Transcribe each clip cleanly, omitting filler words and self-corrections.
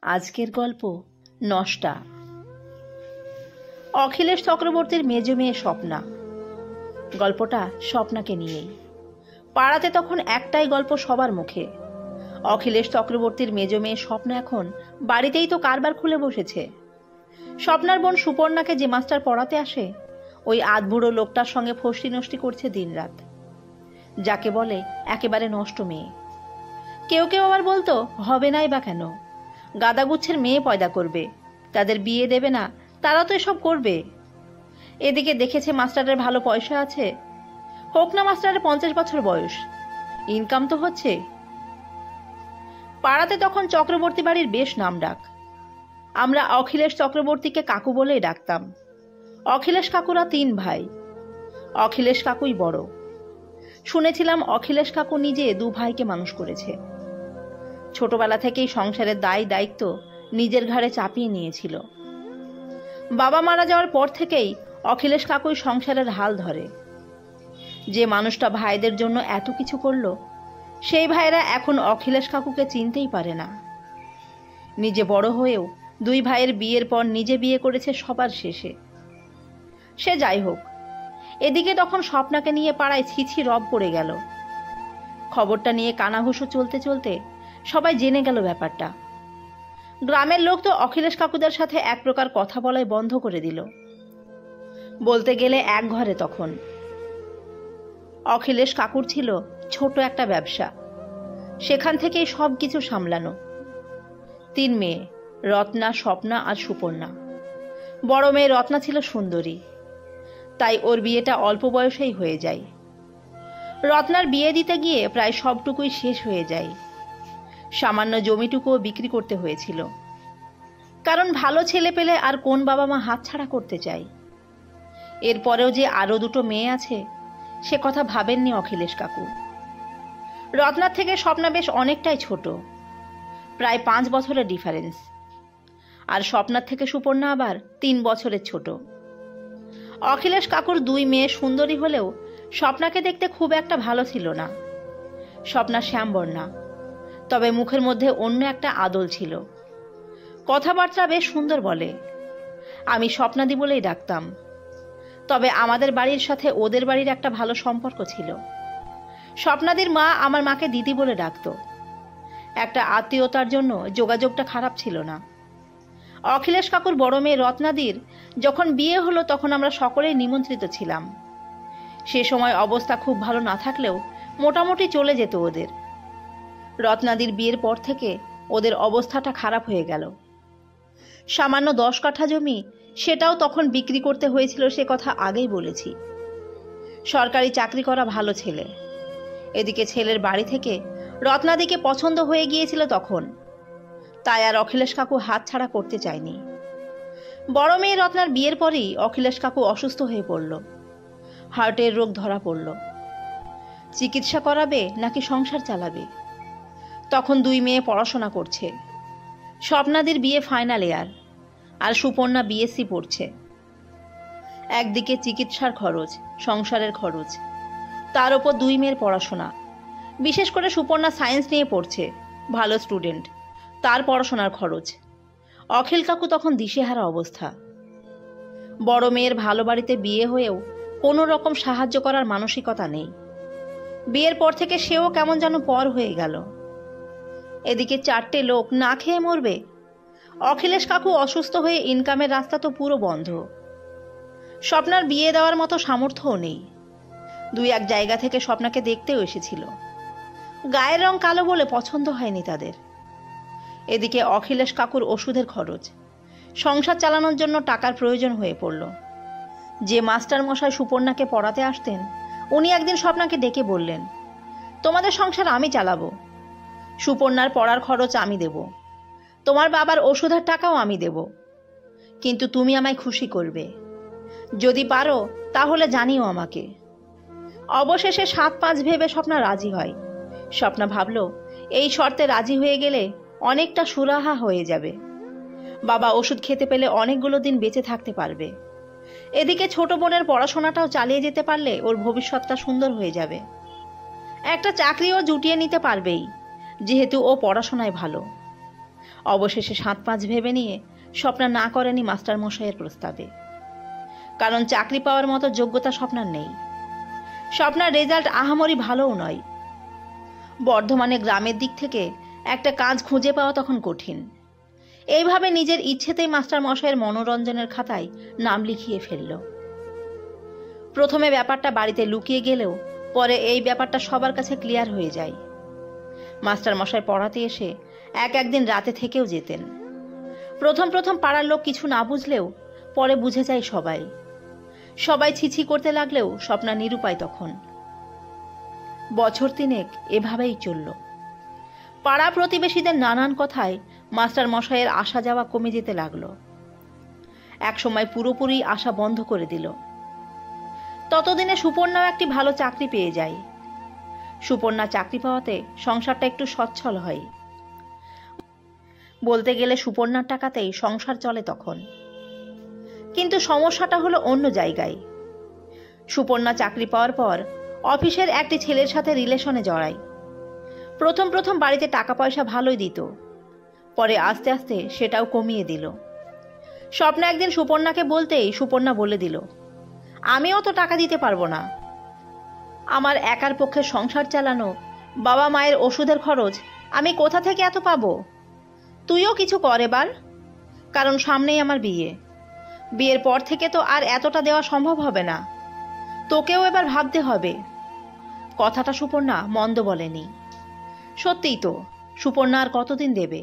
আজকের গল্প নষ্টা। অখিলেশ চক্রবর্তীর মেজ মেয়ে স্বপ্না। গল্পটা স্বপ্নাকে নিয়েই। পাড়াতে তখন একটাই গল্প সবার মুখে, অখিলেশ চক্রবর্তীর মেজ মেয়ে স্বপ্না এখন বাড়িতেই তো কারবার খুলে বসেছে। স্বপ্নার বোন সুপর্ণাকে যে মাস্টার পড়াতে আসে, ওই আধবুড়ো লোকটার সঙ্গে ফষ্টি নষ্টি করছে দিনরাত, যাকে বলে একেবারে নষ্ট মেয়ে। কেউ কেউ আবার বলতো, হবে নাই বা কেন, গাদাগুচ্ছের মেয়ে পয়দা করবে, তাদের বিয়ে দেবে না, তারা তো এসব করবে। এদিকে দেখেছে মাস্টারের ভালো পয়সা আছে, হোক না মাস্টারের 50 বছর বয়স, ইনকাম তো হচ্ছে। পাড়াতে তখন চক্রবর্তী বাড়ির বেশ নাম ডাক। আমরা অখিলেশ চক্রবর্তীকে কাকু বলেই ডাকতাম। অখিলেশ কাকুরা 3 ভাই, অখিলেশ কাকুই বড়। শুনেছিলাম অখিলেশ কাকু নিজে 2 ভাইকে মানুষ করেছে। ছোটবেলা থেকেই সংসারের দায়িত্ব নিজের ঘাড়ে চাপিয়ে নিয়েছিল। বাবা মারা যাওয়ার পর থেকেই অখিলেশ কাকুই সংসারের হাল ধরে। যে মানুষটা ভাইদের জন্য এত কিছু করলো, সেই ভাইরা এখন অখিলেশ কাকুকে চিনতেই পারে না। নিজে বড় হয়েও 2 ভাইয়ের বিয়ের পর নিজে বিয়ে করেছে সবার শেষে। সে যাই হোক, এদিকে তখন স্বপ্নাকে নিয়ে পাড়ায় ছিছি রব পড়ে গেল। খবরটা নিয়ে কানাঘুষো চলতে চলতে সবাই জেনে গেল ব্যাপারটা। গ্রামের লোক তো অখিলেশ কাকুদের সাথে এক প্রকার কথা বলাই বন্ধ করে দিল। বলতে গেলে এক ঘরে তখন অখিলেশ কাকুর ছিল ছোট একটা ব্যবসা, সেখান থেকেই সব কিছু সামলানো। 3 মেয়ে, রত্না, স্বপ্না আর সুপর্ণা। বড় মেয়ে রত্না ছিল সুন্দরী, তাই ওর বিয়েটা অল্প বয়সেই হয়ে যায়। রত্নার বিয়ে দিতে গিয়ে প্রায় সবটুকুই শেষ হয়ে যায়। সামান্য জমিটুকুও বিক্রি করতে হয়েছিল, কারণ ভালো ছেলে পেলে আর কোন বাবা মা হাতছাড়া করতে চায়। এরপরেও যে আরো 2টো মেয়ে আছে, সে কথা ভাবেননি অখিলেশ কাকু। রত্নার থেকে স্বপ্না বেশ অনেকটাই ছোট, প্রায় 5 বছরের ডিফারেন্স। আর স্বপ্নার থেকে সুপর্ণা আবার 3 বছরের ছোট। অখিলেশ কাকুর 2 মেয়ে সুন্দরী হলেও স্বপ্নাকে দেখতে খুব একটা ভালো ছিল না। স্বপ্না শ্যামবর্ণা, তবে মুখের মধ্যে অন্য একটা আদল ছিল। কথাবার্তা বেশ সুন্দর বলে। আমি স্বপ্নাদি বলেই ডাকতাম। তবে আমাদের বাড়ির সাথে ওদের বাড়ির একটা ভালো সম্পর্ক ছিল। স্বপ্নাদির মা আমার মাকে দিদি বলে ডাকত। একটা আত্মীয়তার জন্য যোগাযোগটা খারাপ ছিল না। অখিলেশ কাকুর বড় মেয়ে রত্নাদির যখন বিয়ে হলো, তখন আমরা সকলেই নিমন্ত্রিত ছিলাম। সে সময় অবস্থা খুব ভালো না থাকলেও মোটামুটি চলে যেত ওদের। রত্নাদির বিয়ের পর থেকে ওদের অবস্থাটা খারাপ হয়ে গেল। সামান্য 10 কাঠা জমি, সেটাও তখন বিক্রি করতে হয়েছিল, সে কথা আগেই বলেছি। সরকারি চাকরি করা ভালো ছেলে। এদিকে ছেলের বাড়ি থেকে রত্নাদিকে পছন্দ হয়ে গিয়েছিল তখন, তাই আর অখিলেশ কাকু হাতছাড়া করতে চায়নি। বড় মেয়ে রত্নার বিয়ের পরেই অখিলেশ কাকু অসুস্থ হয়ে পড়ল। হার্টের রোগ ধরা পড়ল। চিকিৎসা করাবে নাকি সংসার চালাবে। তখন 2 মেয়ে পড়াশোনা করছে। স্বপ্নাদির বিয়ে ফাইনাল ইয়ার, আর সুপর্ণা বিএসসি পড়ছে। একদিকে চিকিৎসার খরচ, সংসারের খরচ, তার উপর 2 মেয়ের পড়াশোনা। বিশেষ করে সুপর্ণা সায়েন্স নিয়ে পড়ছে, ভালো স্টুডেন্ট, তার পড়াশোনার খরচ। অখিল কাকু তখন দিশেহারা অবস্থা। বড় মেয়ের ভালো বাড়িতে বিয়ে হয়েও কোনো রকম সাহায্য করার মানসিকতা নেই। বিয়ের পর থেকে সেও কেমন যেন পর হয়ে গেল। এদিকে 4টে লোক না খেয়ে মরবে। অখিলেশ কাকু অসুস্থ হয়ে ইনকামের রাস্তা তো পুরো বন্ধ। স্বপ্নার বিয়ে দেওয়ার মতো সামর্থ্যও নেই। 2-1 জায়গা থেকে স্বপ্নাকে দেখতেও এসেছিল। গায়ের রং কালো বলে পছন্দ হয়নি তাদের। এদিকে অখিলেশ কাকুর ওষুধের খরচ, সংসার চালানোর জন্য টাকার প্রয়োজন হয়ে পড়ল। যে মাস্টার মশাই সুপর্ণাকে পড়াতে আসতেন, উনি একদিন স্বপ্নাকে ডেকে বললেন, তোমাদের সংসার আমি চালাবো, সুপর্ণার পড়ার খরচ আমি দেব, তোমার বাবার ওষুধের টাকাও আমি দেব, কিন্তু তুমি আমায় খুশি করবে। যদি পারো তাহলে জানিও আমাকে। অবশেষে 7-5 ভেবে স্বপ্না রাজি হয়। স্বপ্না ভাবল, এই শর্তে রাজি হয়ে গেলে অনেকটা সুরাহা হয়ে যাবে। বাবা ওষুধ খেতে পেলে অনেকগুলো দিন বেঁচে থাকতে পারবে। এদিকে ছোট বোনের পড়াশোনাটাও চালিয়ে যেতে পারলে ওর ভবিষ্যৎটা সুন্দর হয়ে যাবে। একটা চাকরিও জুটিয়ে নিতে পারবেই, যেহেতু ও পড়াশোনায় ভালো। অবশেষে ৭-৫ ভেবে নিয়ে স্বপ্না না করেনি মাস্টারমশাইয়ের প্রস্তাবে। কারণ চাকরি পাওয়ার মতো যোগ্যতা স্বপ্নার নেই। স্বপ্নার রেজাল্ট আহামরি ভালোও নয়। বর্ধমানে গ্রামের দিক থেকে একটা কাজ খুঁজে পাওয়া তখন কঠিন। এইভাবে নিজের ইচ্ছেতেই মাস্টারমশাইয়ের মনোরঞ্জনের খাতায় নাম লিখিয়ে ফেলল। প্রথমে ব্যাপারটা বাড়িতে লুকিয়ে গেলেও পরে এই ব্যাপারটা সবার কাছে ক্লিয়ার হয়ে যায়। মাস্টারমশাই পড়াতে এসে একদিন রাতে থেকেও যেতেন। প্রথম পাড়ার লোক কিছু না বুঝলেও পরে বুঝে যায় সবাই ছিছি করতে লাগলেও স্বপ্না নিরুপায় তখন। বছর ৩ এভাবেই চলল। পাড়া প্রতিবেশীদের নানান কথায় মাস্টারমশাইয়ের আসা যাওয়া কমে যেতে লাগলো। একসময় পুরোপুরি আসা বন্ধ করে দিল। ততদিনে সুপর্ণাও একটি ভালো চাকরি পেয়ে যায়। সুপর্ণা চাকরি পাওয়াতে সংসারটা একটু সচ্ছল হয়। বলতে গেলে সুপর্ণার টাকাতেই সংসার চলে তখন। কিন্তু সমস্যাটা হলো অন্য জায়গায়। সুপর্ণা চাকরি পাওয়ার পর অফিসের একটি ছেলের সাথে রিলেশনে জড়ায়। প্রথম বাড়িতে টাকা পয়সা ভালোই দিত, পরে আস্তে আস্তে সেটাও কমিয়ে দিল। স্বপ্না একদিন সুপর্ণাকে বলতেই সুপর্ণা বলে দিল, আমিও তো টাকা দিতে পারবো না। আমার একার পক্ষে সংসার চালানো, বাবা মায়ের ওষুধের খরচ আমি কোথা থেকে এত পাবো? তুইও কিছু কর এবার, কারণ সামনেই আমার বিয়ের পর থেকে তো আর এতটা দেওয়া সম্ভব হবে না। তোকেও এবার ভাবতে হবে। কথাটা সুপর্ণা মন্দ বলেনি। সত্যিই তো, সুপর্ণা আর কতদিন দেবে?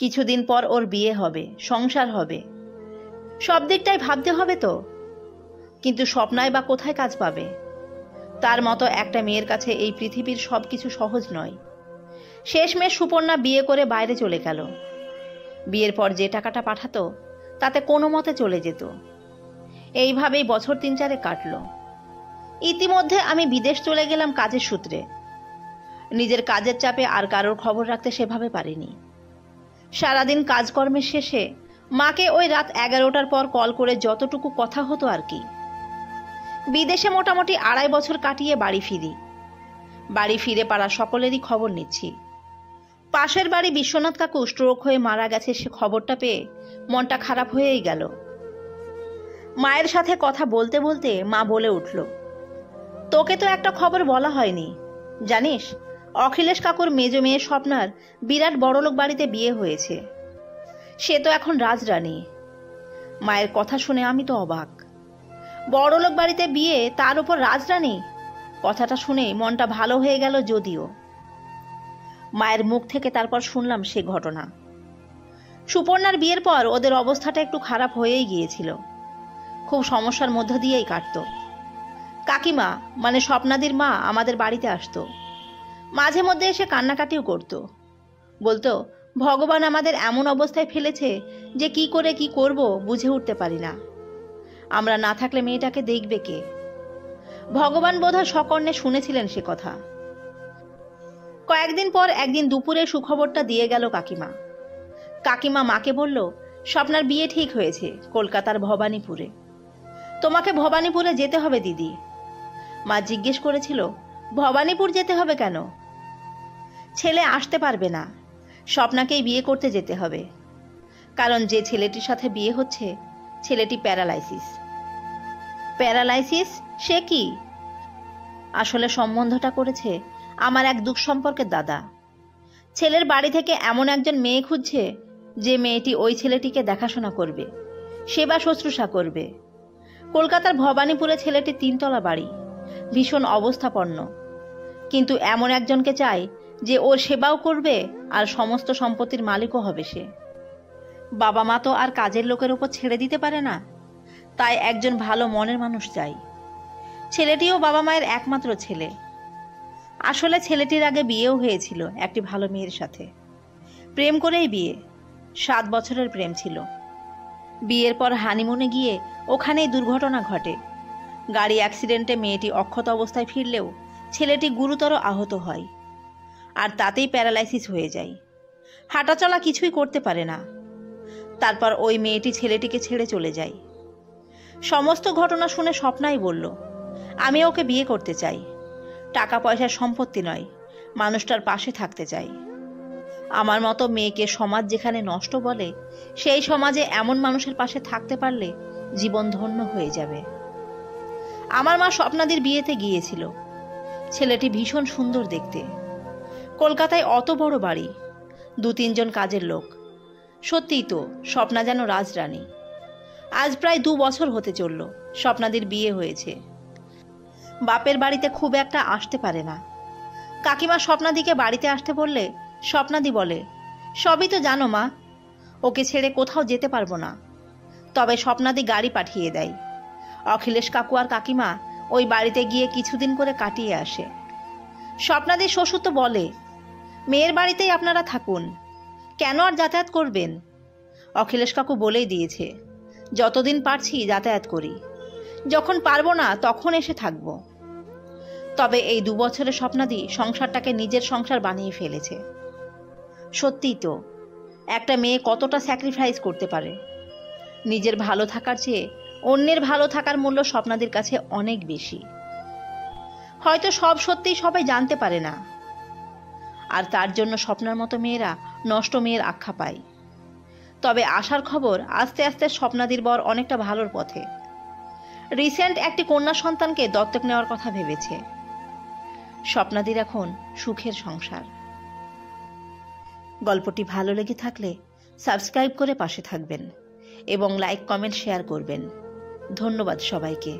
কিছুদিন পর ওর বিয়ে হবে, সংসার হবে, সব দিকটাই ভাবতে হবে তো। কিন্তু স্বপ্নায় বা কোথায় কাজ পাবে? তার মতো একটা মেয়ের কাছে এই পৃথিবীর সবকিছু সহজ নয়। শেষমেশ সুপর্ণা বিয়ে করে বাইরে চলে গেল। বিয়ের পর যে টাকাটা পাঠাতো তাতে কোনো মতে চলে যেত। এইভাবেই বছর ৩-৪ কাটল। ইতিমধ্যে আমি বিদেশ চলে গেলাম কাজের সূত্রে। নিজের কাজের চাপে আর কারোর খবর রাখতে সেভাবে পারিনি। সারাদিন কাজকর্মের শেষে মাকে ওই রাত 11টার পর কল করে যতটুকু কথা হতো আর কি। বিদেশে মোটামুটি ২.৫ বছর কাটিয়ে বাড়ি ফিরে পাড়ার সকলেরই খবর নিচ্ছি। পাশের বাড়ি বিশ্বনাথ কাকু স্ট্রোক হয়ে মারা গেছে, সে খবরটা পেয়ে মনটা খারাপ হয়েই গেল। মায়ের সাথে কথা বলতে বলতে মা বলে উঠল, তোকে তো একটা খবর বলা হয়নি, জানিস অখিলেশ কাকুর মেজ মেয়ে স্বপ্নার বিরাট বড়লোক বাড়িতে বিয়ে হয়েছে। সে তো এখন রাজরানী। মায়ের কথা শুনে আমি তো অবাক। বড়লোক বাড়িতে বিয়ে, তার উপর রাজরানী। কথাটা শুনে মনটা ভালো হয়ে গেল যদিও। মায়ের মুখ থেকে তারপর শুনলাম সে ঘটনা। সুপর্ণার বিয়ের পর ওদের অবস্থাটা একটু খারাপ হয়েই গিয়েছিল। খুব সমস্যার মধ্য দিয়েই কাটত। কাকিমা মানে স্বপ্নাদির মা আমাদের বাড়িতে আসতো। মাঝে মধ্যে এসে কান্নাকাটিও করত। বলতো, ভগবান আমাদের এমন অবস্থায় ফেলেছে যে কি করে কি করব বুঝে উঠতে পারি না। আমরা না থাকলে মেয়েটাকে দেখবে কে? ভগবান বোধহয় সকর্ণে শুনেছিলেন সে কথা। কয়েকদিন পর একদিন দুপুরে সুখবরটা দিয়ে গেল কাকিমা মাকে বলল, স্বপ্নার বিয়ে ঠিক হয়েছে কলকাতার ভবানীপুরে। তোমাকে ভবানীপুরে যেতে হবে দিদি। মা জিজ্ঞেস করেছিল, ভবানীপুর যেতে হবে কেন? ছেলে আসতে পারবে না, স্বপ্নাকেই বিয়ে করতে যেতে হবে। কারণ যে ছেলেটির সাথে বিয়ে হচ্ছে ছেলেটি প্যারালাইসিস। সে কি? আসলে সম্বন্ধটা করেছে আমার এক দুঃসম্পর্কের দাদা। ছেলের বাড়ি থেকে এমন একজন মেয়ে খুঁজছে যে মেয়েটি ওই ছেলেটিকে দেখাশোনা করবে, সেবা শুশ্রূষা করবে। কলকাতার ভবানীপুরে ছেলেটি 3 তলা বাড়ি, ভীষণ অবস্থাপন্ন। কিন্তু এমন একজনকে চায় যে ওর সেবাও করবে আর সমস্ত সম্পত্তির মালিকও হবে সে। বাবা মা তো আর কাজের লোকের উপর ছেড়ে দিতে পারে না, তাই একজন ভালো মনের মানুষ চাই। ছেলেটিও বাবা মায়ের একমাত্র ছেলে। আসলে ছেলেটির আগে বিয়েও হয়েছিল একটি ভালো মেয়ের সাথে। প্রেম করেই বিয়ে, 7 বছরের প্রেম ছিল। বিয়ের পর হানিমুনে গিয়ে ওখানেই দুর্ঘটনা ঘটে। গাড়ি অ্যাক্সিডেন্টে মেয়েটি অক্ষত অবস্থায় ফিরলেও ছেলেটি গুরুতর আহত হয়, আর তাতেই প্যারালাইসিস হয়ে যায়। হাঁটাচলা কিছুই করতে পারে না। তারপর ওই মেয়েটি ছেলেটিকে ছেড়ে চলে যায়। সমস্ত ঘটনা শুনে স্বপ্নাই বলল, আমি ওকে বিয়ে করতে চাই। টাকা পয়সার সম্পত্তি নয়, মানুষটার পাশে থাকতে চাই। আমার মতো মেয়েকে সমাজ যেখানে নষ্ট বলে, সেই সমাজে এমন মানুষের পাশে থাকতে পারলে জীবন ধন্য হয়ে যাবে। আমার মা স্বপ্নাদির বিয়েতে গিয়েছিল। ছেলেটি ভীষণ সুন্দর দেখতে। কলকাতায় অত বড় বাড়ি, 2-3 জন কাজের লোক। সত্যিই তো, স্বপ্না যেন রাজরানী। আজ প্রায় 2 বছর হতে চলল স্বপ্নাদির বিয়ে হয়েছে। বাপের বাড়িতে খুব একটা আসতে পারে না। কাকিমা স্বপ্নাদিকে বাড়িতে আসতে বললে স্বপ্নাদি বলে, সবই তো জানো মা, ওকে ছেড়ে কোথাও যেতে পারবো না। তবে স্বপ্নাদি গাড়ি পাঠিয়ে দেয়। অখিলেশ কাকু আর কাকিমা ওই বাড়িতে গিয়ে কিছুদিন করে কাটিয়ে আসে। স্বপ্নাদির শ্বশুর তো বলে, মেয়ের বাড়িতেই আপনারা থাকুন, কেন আর যাতায়াত করবেন? অখিলেশ কাকু বলেই দিয়েছে, যতদিন পারছি যাতায়াত করি, যখন পারবো না তখন এসে থাকবো। তবে এই 2 বছরে স্বপ্নাদি সংসারটাকে নিজের সংসার বানিয়ে ফেলেছে। সত্যিই তো, একটা মেয়ে কতটা স্যাক্রিফাইস করতে পারে। নিজের ভালো থাকার চেয়ে অন্যের ভালো থাকার মূল্য স্বপ্নাদির কাছে অনেক বেশি। হয়তো সব সত্যিই সবাই জানতে পারে না, আর তার জন্য স্বপ্নার মতো মেয়েরা নষ্ট মেয়ের আখ্যা পায়। তবে আশার খবর, আস্তে আস্তে স্বপ্নাদির বর অনেকটা ভালোর পথে। রিসেন্ট একটি কন্যা সন্তানকে দত্তক নেওয়ার কথা ভেবেছে। স্বপ্নাদির এখন সুখের সংসার। গল্পটি ভালো লেগে থাকলে সাবস্ক্রাইব করে পাশে থাকবেন এবং লাইক, কমেন্ট, শেয়ার করবেন। ধন্যবাদ সবাইকে।